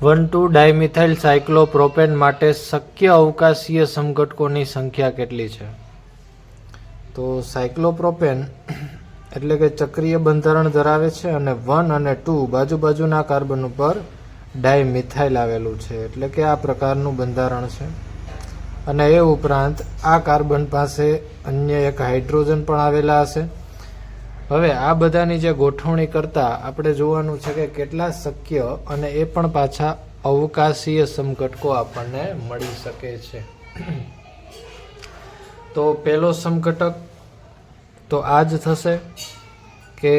1,2-ડાયમિથાઇલ સાયક્લોપ્રોપેન માટે શક્ય અવકાશીય સમઘટકોની સંખ્યા કેટલી છે? તો સાયક્લોપ્રોપેન એટલે કે ચક્રીય બંધારણ ધરાવે છે અને 1 અને 2 બાજુબાજુના કાર્બન ઉપર ડાયમિથાઇલ આવેલું છે, એટલે કે આ પ્રકારનું બંધારણ છે. અને એ ઉપરાંત આ કાર્બન પાસે અન્ય એક હાઇડ્રોજન પણ આવેલા હશે. હવે આ બધાની જે ગોઠવણી કરતા આપણે જોવાનું છે કે કેટલા શક્ય અને એ પણ પાછા અવકાશીય સમઘટકો આપણને મળી શકે છે. તો પહેલો સમઘટક તો આ જ થશે કે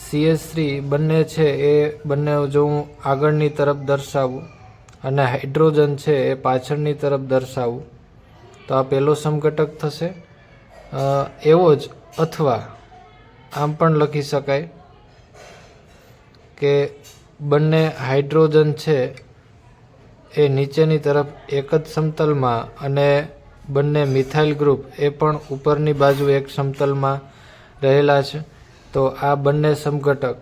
CH3 બંને છે એ બંને જો હું આગળની તરફ દર્શાવું અને હાઇડ્રોજન છે એ પાછળની તરફ દર્શાવું તો આ પહેલો સમઘટક થશે. એવો જ અથવા આમ પણ લખી શકાય કે બંને હાઇડ્રોજન છે એ નીચેની તરફ એક જ સમતલમાં અને બંને મિથાઇલ ગ્રુપ એ પણ ઉપરની બાજુ એક સમતલમાં રહેલા છે. તો આ બંને સમઘટક,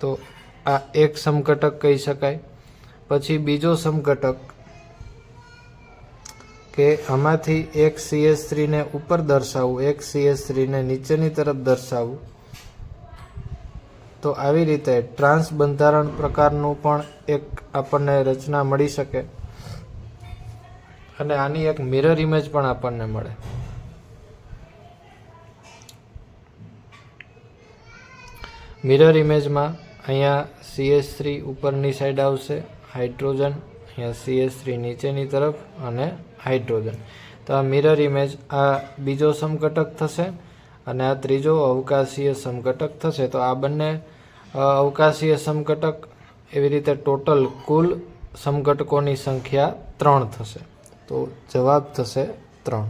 તો આ એક સમઘટક કહી શકાય. પછી બીજો સમઘટક કે આમાંથી એક CH3 ને ઉપર દર્શાવવું, એક CH3 ને નીચેની તરફ દર્શાવવું. તો આવી રીતે ટ્રાન્સ બંધારણ પ્રકારનું પણ એક આપણને રચના મળી શકે અને આની એક મિરર ઇમેજ પણ આપણને મળે. મિરર ઇમેજમાં અહીંયા CH3 ઉપરની સાઈડ આવશે, હાઇડ્રોજન, અહીંયા CH3 નીચેની તરફ અને હાઇડ્રોજન. તો આ મિરર ઇમેજ આ બીજો સમઘટક થશે અને આ ત્રીજો અવકાશીય સમઘટક થશે. તો આ બંને અવકાશીય સમઘટક, એવી રીતે ટોટલ કુલ સમઘટકોની સંખ્યા 3 થશે. તો જવાબ થશે 3.